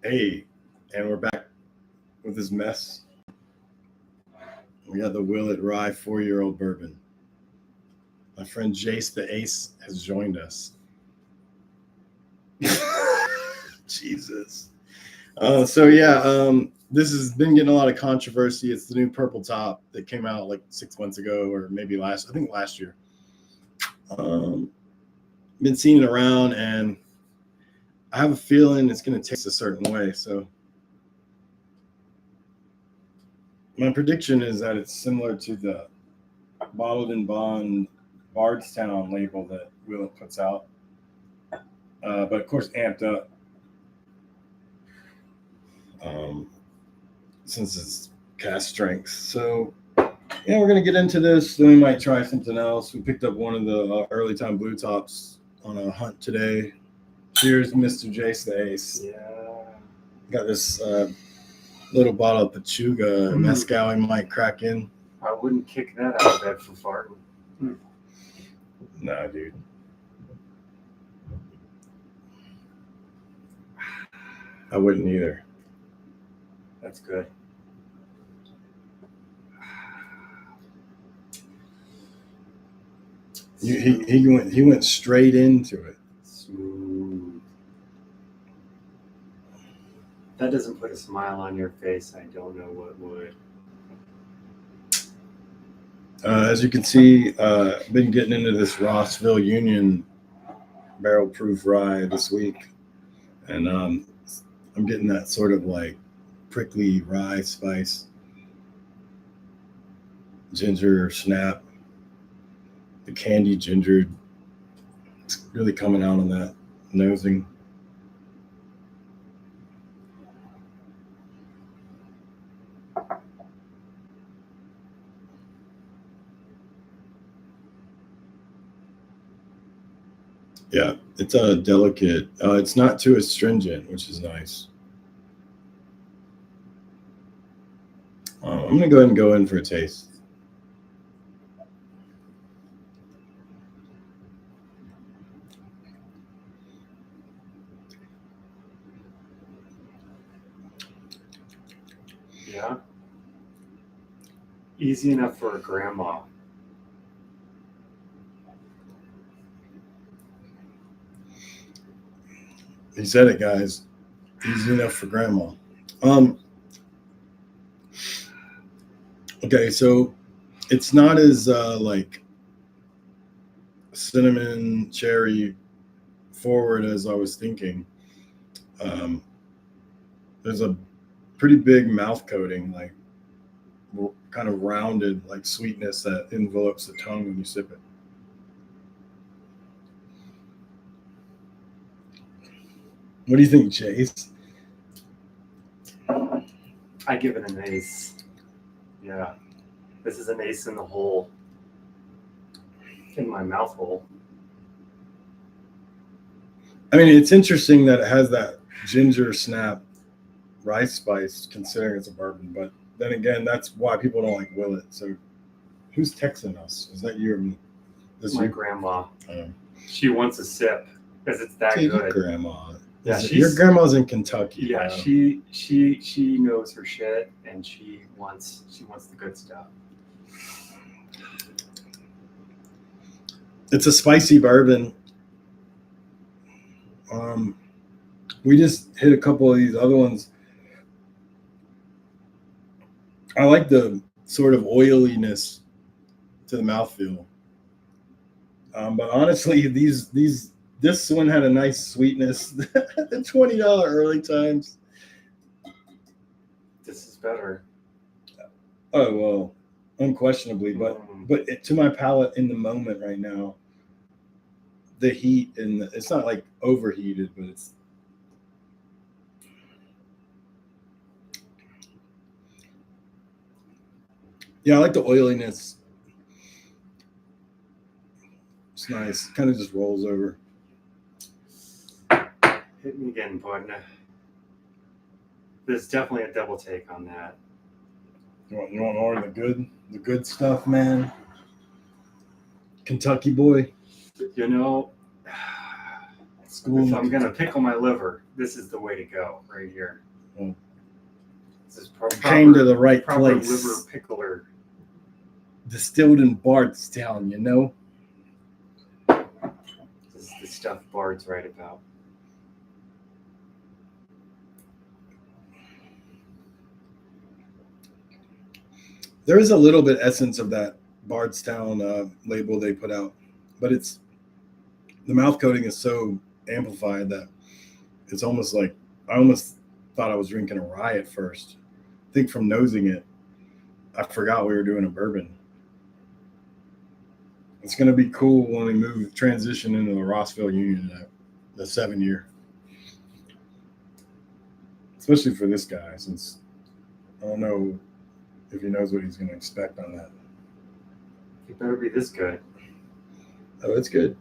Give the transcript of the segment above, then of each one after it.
Hey, and we're back with this mess. We got the Willet Rye 4-year-old bourbon. My friend Jace the Ace has joined us. Jesus. This has been getting a lot of controversy. It's the new purple top that came out like 6 months ago, or maybe last year. Been seeing it around, and I have a feeling it's going to taste a certain way. So my prediction is that it's similar to the bottled and bond Bardstown label that Willet puts out, but of course amped up. Since it's cast strength. So, yeah, we're going to get into this. Then we might try something else. We picked up one of the early time blue tops on a hunt today. Cheers, Mr. Jace the Ace. Yeah. Got this little bottle of Pachuga mezcal we might crack in. I wouldn't kick that out of bed for farting. Nah, dude. I wouldn't either. That's good. He went straight into it. Smooth. That doesn't put a smile on your face. I don't know what would. As you can see, been getting into this Rossville Union barrel proof rye this week, and I'm getting that sort of like prickly rye spice, ginger snap, the candy ginger. It's really coming out on that nosing. Yeah, it's a delicate. It's not too astringent, which is nice. I'm going to go ahead and go in for a taste. Yeah. Easy enough for a grandma. He said it, guys. Easy enough for grandma. Okay, so it's not as like cinnamon cherry forward as I was thinking. There's a pretty big mouth coating, like kind of rounded, like sweetness that envelopes the tongue when you sip it. What do you think, Chase? I give it an ace. Yeah. This is an ace in the hole. In my mouth hole. I mean, it's interesting that it has that ginger snap rice spice, considering it's a bourbon. But then again, that's why people don't like Willet. So who's texting us? Is that you or me? My grandma. She wants a sip because it's that good. Your grandma. Yeah, your grandma's in Kentucky. Yeah, bro. she knows her shit, and she wants the good stuff. It's a spicy bourbon. We just hit a couple of these other ones. I like the sort of oiliness to the mouthfeel. But honestly, this one had a nice sweetness. The $20 early times. This is better. Oh, well, unquestionably. But to my palate in the moment right now, the heat it's not like overheated, but it's. Yeah, I like the oiliness. It's nice. Kind of just rolls over. Hit me again, partner. There's definitely a double take on that. You want to order the good stuff, man? Kentucky boy. You know, School. If I'm gonna pickle my liver, this is the way to go right here. Well, This is came to the right proper place. liver pickler. Distilled in Bardstown, you know. This is the stuff Bard's right about. There is a little bit essence of that Bardstown label they put out, but it's the mouth coating is so amplified that it's almost like I almost thought I was drinking a rye at first. I think from nosing it, I forgot we were doing a bourbon. It's going to be cool when we transition into the Rossville Union, the 7-year. Especially for this guy, since I don't know if he knows what he's going to expect on that. It better be this good. Oh, it's good.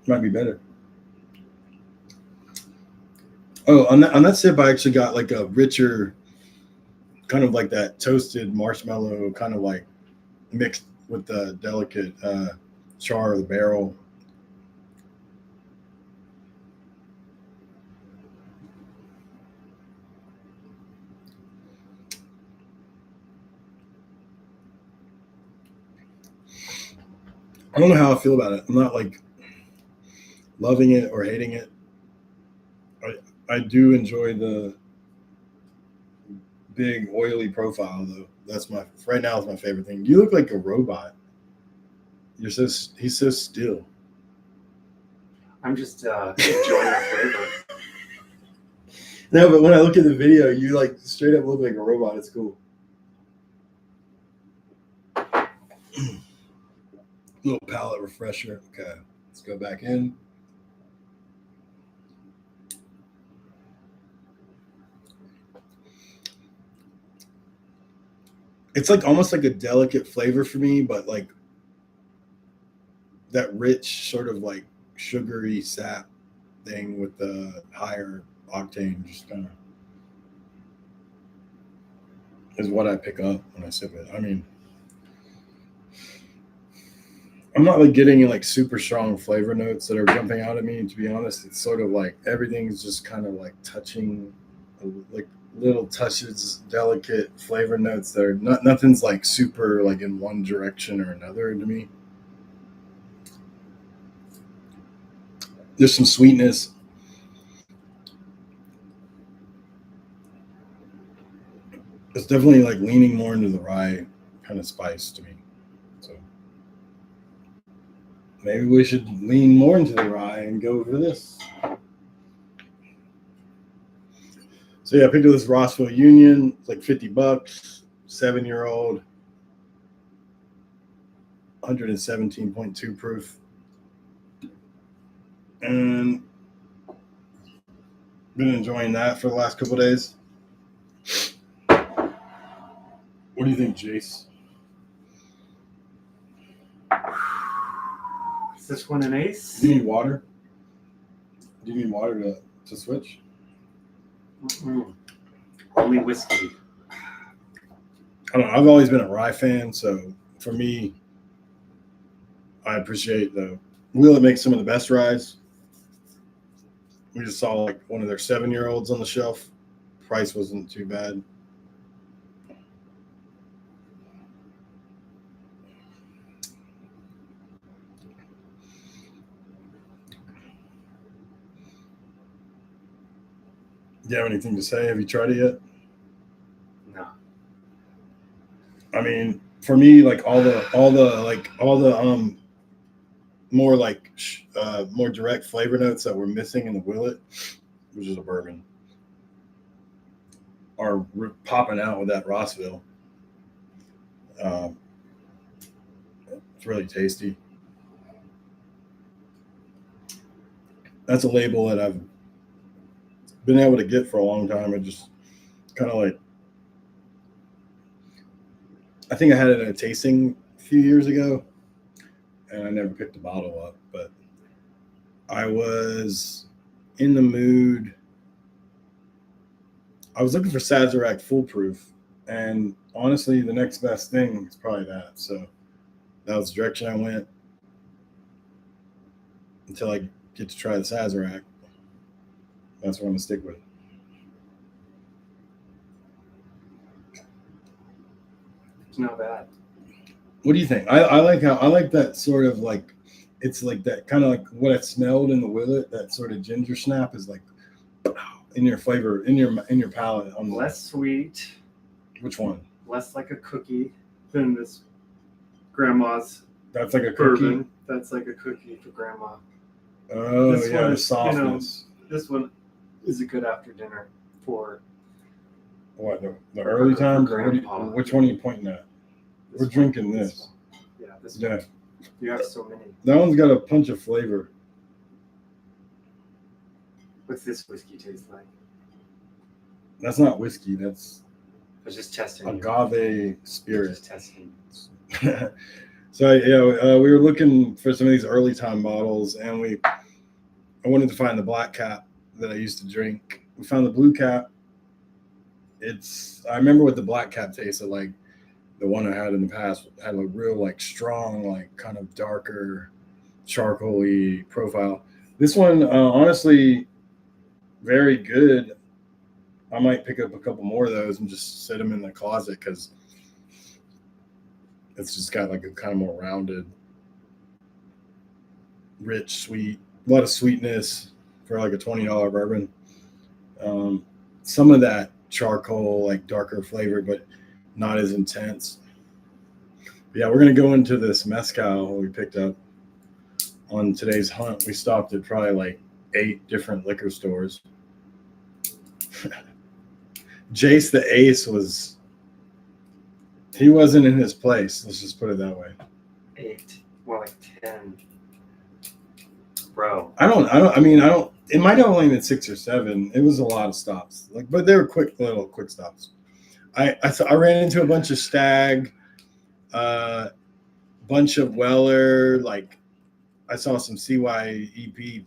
Might be better. Oh, on that sip, I actually got like a richer, kind of like that toasted marshmallow, kind of like mixed with the delicate char of the barrel. I don't know how I feel about it. I'm not like loving it or hating it. I do enjoy the big oily profile though. That's right now is my favorite thing. You look like a robot. He's so still. I'm just enjoying the flavor. No, but when I look at the video, you like straight up look like a robot. It's cool. Little palate refresher. Okay, let's go back in. It's like almost like a delicate flavor for me, but like that rich sort of like sugary sap thing with the higher octane just kind of is what I pick up when I sip it. I mean, I'm not like getting like super strong flavor notes that are jumping out at me, to be honest. It's sort of like everything's just kind of like touching like little touches, delicate flavor notes that are nothing's like super like in one direction or another to me. There's some sweetness. It's definitely like leaning more into the rye kind of spice to me. So maybe we should lean more into the rye and go for this. So yeah, I picked up this Rossville Union. It's like $50, 7-year-old, 117.2 proof. And been enjoying that for the last couple of days. What do you think, Jace? Is this one an ace? Do you need water? Do you need water to switch? Mm-mm. Only whiskey. I don't know. I've always been a rye fan, so for me, I appreciate the Willet makes some of the best ryes. We just saw like one of their 7-year-olds on the shelf. Price wasn't too bad. Do you have anything to say? Have you tried it yet? No. I mean, for me, like all the more like more direct flavor notes that were missing in the Willet, which is a bourbon, are popping out with that Rossville. It's really tasty. That's a label that I've been able to get for a long time. It just kind of like, I think I had it in a tasting a few years ago, and I never picked the bottle up, but I was in the mood. I was looking for Sazerac Foolproof, and honestly, the next best thing is probably that. So that was the direction I went. until I get to try the Sazerac. That's what I'm gonna stick with. It's not bad. What do you think? I like how I like that sort of like it's like that kind of like what I smelled in the Willet. That sort of ginger snap is like in your flavor in your palate. On Less sweet, which one? less like a cookie than this grandma's That's like a bourbon. cookie. That's like a cookie for grandma. Oh This yeah, one the is, softness. This one is a good after dinner for What the early times? Or grandpa. which one are you pointing at? this We're one. drinking this. One. Yeah, this Yeah, one. You have so many. that one's got a punch of flavor. What's this whiskey taste like? That's not whiskey. That's I was just testing. agave spirit. Just testing. So yeah, we were looking for some of these early time bottles, and I wanted to find the black cap that I used to drink. We found the blue cap. I remember what the black cap tasted like. The one I had in the past had a real like strong, like kind of darker, charcoaly profile. This one, honestly, very good. I might pick up a couple more of those and just set them in the closet because it's just got like a kind of more rounded, rich, sweet, a lot of sweetness for like a $20 bourbon. Some of that charcoal, like darker flavor, but not as intense. But yeah, we're gonna go into this mezcal we picked up on today's hunt. We stopped at probably like 8 different liquor stores. Jace the Ace he wasn't in his place. Let's just put it that way. 8, more like 10. Bro. It might have only been 6 or 7. It was a lot of stops. But they were quick stops. I ran into a bunch of Stag, bunch of Weller, like I saw some CYEP,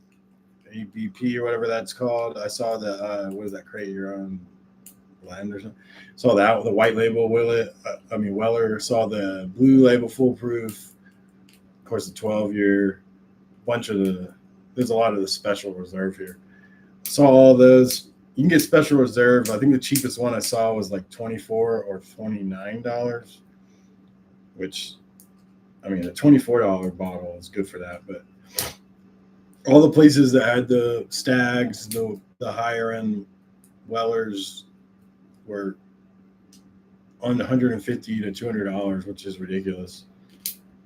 EBP or whatever that's called. I saw the what is that crate you're on? Blend or something. Saw that the white label Willet. Weller. Saw the blue label Foolproof. Of course, the 12-year. There's a lot of the special reserve here. Saw all those. You can get special reserve. I think the cheapest one I saw was like $24 or $29, which a $24 bottle is good for that. But all the places that had the Stags, the higher end Wellers were on $150 to $200, which is ridiculous.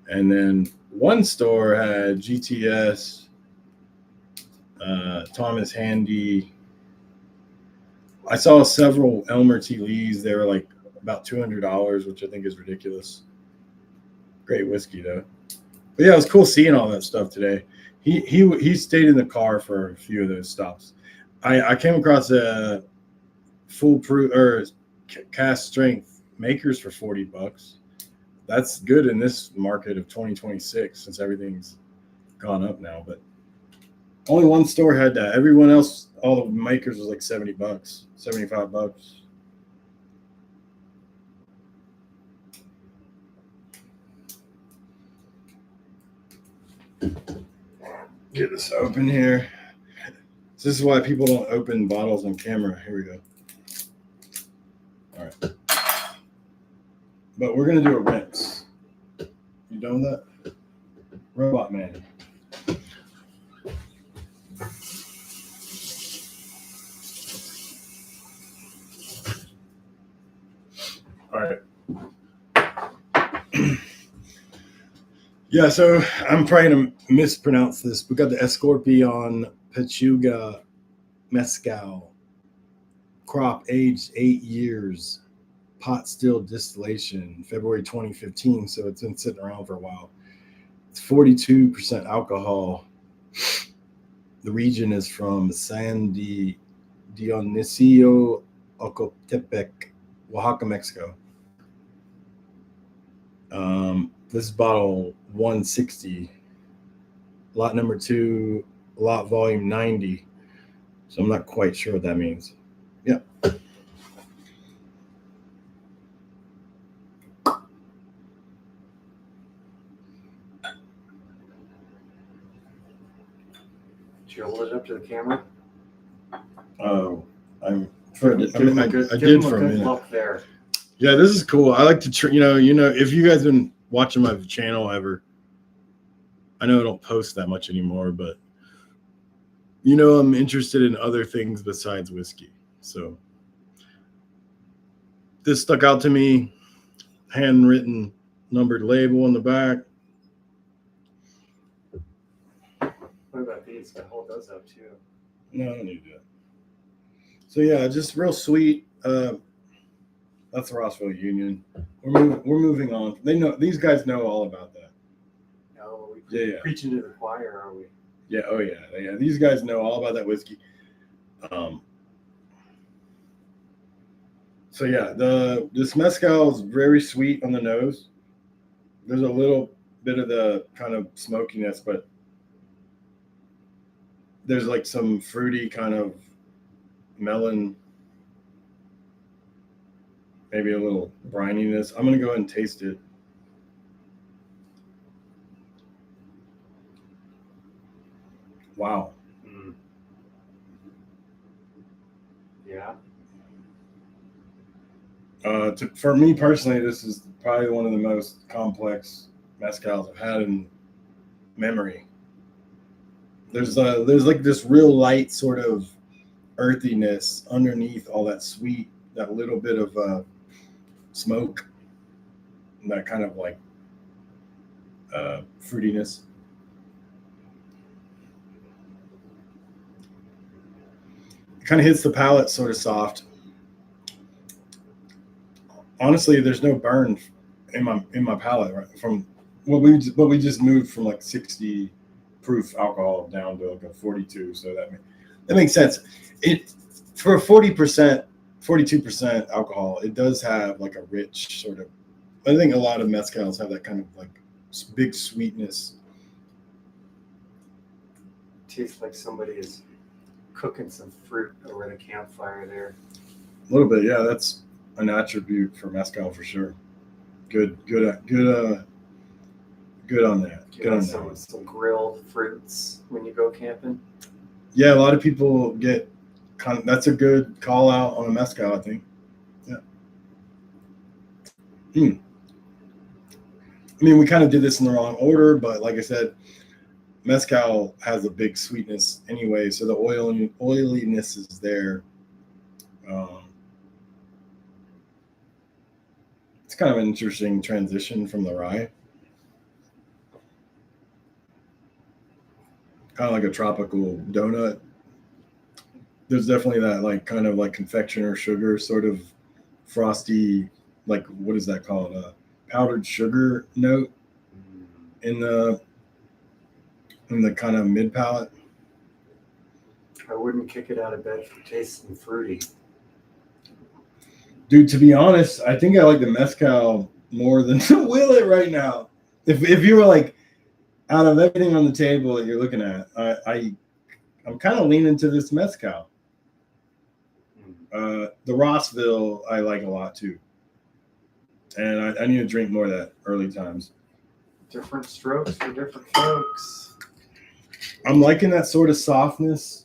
And then one store had GTS, Thomas Handy. I saw several Elmer T. Lees. They were like about $200, which I think is ridiculous. Great whiskey though. But yeah, it was cool seeing all that stuff today. He stayed in the car for a few of those stops. I came across a Foolproof or cast strength makers for $40. That's good in this market of 2026 since everything's gone up now. But only one store had that. Everyone else, all the makers was like $70, $75. Get this open here. This is why people don't open bottles on camera. Here we go. All right. But we're going to do a rinse. You done with that? Robot Man. All right. Yeah, so I'm probably going to mispronounce this. We got the Escorpion Pechuga Mezcal. Crop aged 8 years. Pot still distillation, February 2015. So it's been sitting around for a while. It's 42% alcohol. The region is from San Dionisio, Ocotepec, Oaxaca, Mexico. This is bottle 160, lot number 2, lot volume 90. So I'm not quite sure what that means. Yeah. up to the camera? Oh, I Give did him a for a good minute. look there. Yeah, this is cool. I like to, if you guys been watching my channel ever, I know I don't post that much anymore, but I'm interested in other things besides whiskey. So this stuck out to me. Handwritten, numbered label on the back. What about these? I hold those up too. No, I don't need that. So yeah, just real sweet. That's the Rossville Union. We're moving on. They know, these guys know all about that. No, Yeah. Preaching to the choir, are we? Yeah. Oh yeah. These guys know all about that whiskey. So yeah, this mezcal is very sweet on the nose. There's a little bit of the kind of smokiness, but there's like some fruity kind of melon, maybe a little brininess. I'm gonna go ahead and taste it. Wow. Mm. Yeah. For me personally, this is probably one of the most complex mezcals I've had in memory. There's like this real light sort of earthiness underneath all that sweet, that little bit of smoke, and that kind of like fruitiness. It kind of hits the palate sort of soft. Honestly, there's no burn in my palate, right? From what we just moved from like 60 proof alcohol down to like a 42, so that makes sense. It for 40%, 42% alcohol, it does have like a rich sort of. I think a lot of mezcals have that kind of like big sweetness. Tastes like somebody is cooking some fruit over the campfire there. A little bit, yeah. That's an attribute for mezcal for sure. Good on that. Good on that. Some grilled fruits when you go camping. Yeah, a lot of people get that's a good call out on a mezcal, I think. Yeah. I mean, we kind of did this in the wrong order, but like I said, mezcal has a big sweetness anyway, so the oiliness is there. It's kind of an interesting transition from the rye. Kind of like a tropical donut. There's definitely that like kind of like confectioner sugar sort of frosty, like what is that called? A powdered sugar note in the kind of mid palate. I wouldn't kick it out of bed for tasting fruity. Dude, to be honest, I think I like the mezcal more than the Willet right now. If you were like, out of everything on the table that you're looking at, I'm kind of leaning to this mezcal. The Rossville I like a lot too, and I need to drink more of that early times. Different strokes for different folks. I'm liking that sort of softness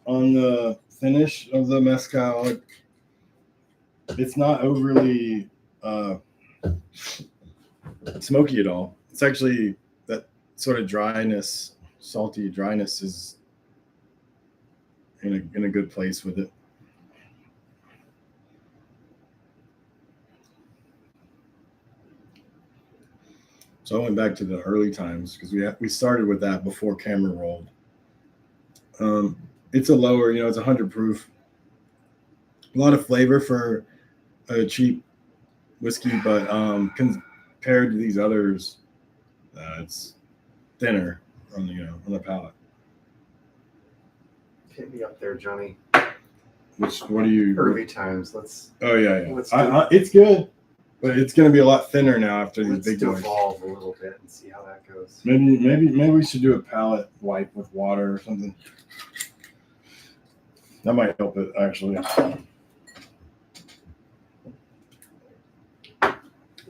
on the finish of the mezcal. It's not overly smoky at all. It's actually that sort of dryness, salty dryness is in a good place with it. So I went back to the early times because we started with that before camera rolled. It's a lower, it's 100 proof. A lot of flavor for a cheap whiskey, but compared to these others, it's thinner on the palate. Hit me up there, Johnny. What do you? Early times. Let's. Oh yeah. It's good, but it's going to be a lot thinner now after these big boys. Let's evolve a little bit and see how that goes. Maybe we should do a palate wipe with water or something. That might help it actually.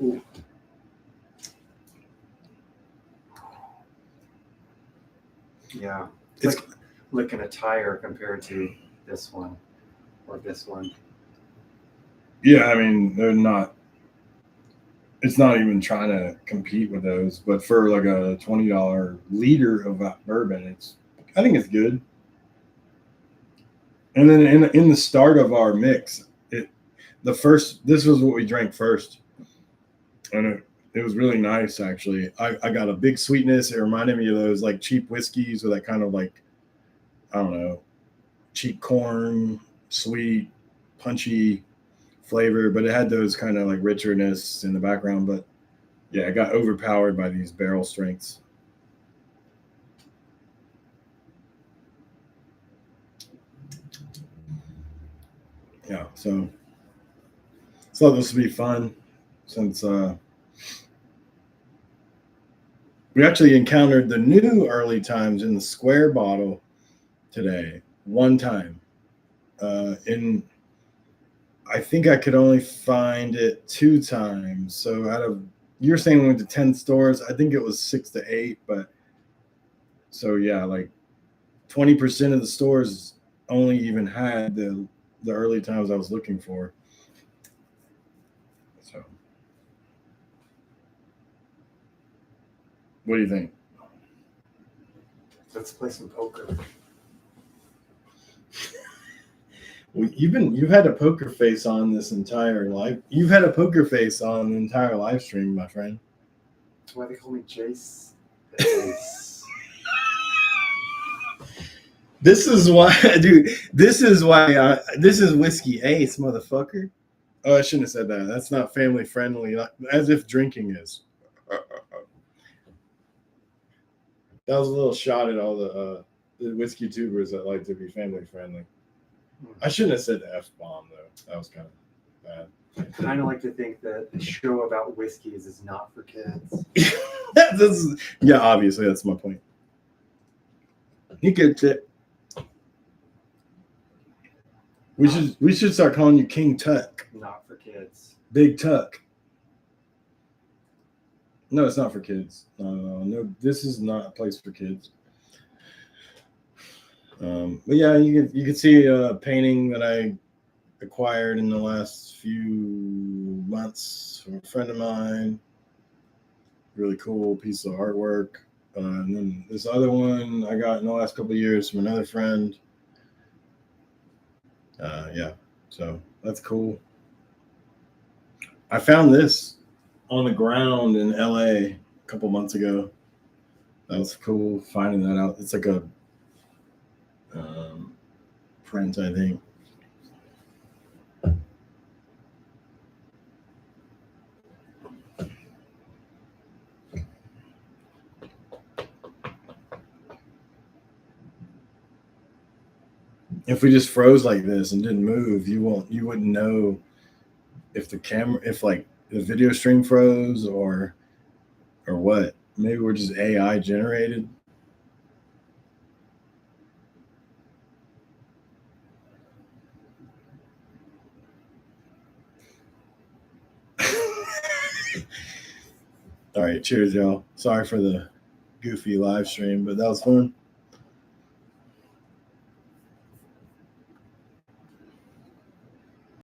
Ooh. Yeah. licking a tire compared to this one or this one. Yeah, I mean, they're not. It's not even trying to compete with those, but for like a $20 liter of bourbon, I think it's good. And then in the start of our mix, this was what we drank first, and it was really nice actually. I got a big sweetness. It reminded me of those like cheap whiskeys with that kind of like, I don't know, cheap corn, sweet, punchy flavor, but it had those kind of like richness in the background. But yeah, it got overpowered by these barrel strengths. Yeah, so thought this would be fun since we actually encountered the new early times in the square bottle today. One time, I think I could only find it 2 times. So out of, you're saying we went to 10 stores, I think it was 6 to 8, but so yeah, like 20% of the stores only even had the early times I was looking for. So what do you think? Let's play some poker. Well, you've had a poker face on this entire life. You've had a poker face on the entire live stream, my friend. That's why they call me Jace. Jace. This is why, dude. This is why. This is Whiskey Ace, motherfucker. Oh, I shouldn't have said that. That's not family friendly. As if drinking is. That was a little shot at all the whiskey tubers that like to be family friendly. I shouldn't have said the F-bomb though. That was kind of bad. I kind of like to think that the show about whiskeys is not for kids. Yeah, obviously that's my point. He gets it. We should start calling you King Tuck. Not for kids. Big Tuck. No, it's not for kids. No, this is not a place for kids. But yeah, you can see a painting that I acquired in the last few months from a friend of mine. Really cool piece of artwork. And then this other one I got in the last couple of years from another friend. Yeah, so that's cool. I found this on the ground in LA a couple months ago. That was cool finding that out. It's like a print, I think. If we just froze like this and didn't move, you wouldn't know if the video stream froze or what. Maybe we're just AI generated. All right, cheers, y'all. Sorry for the goofy live stream, but that was fun.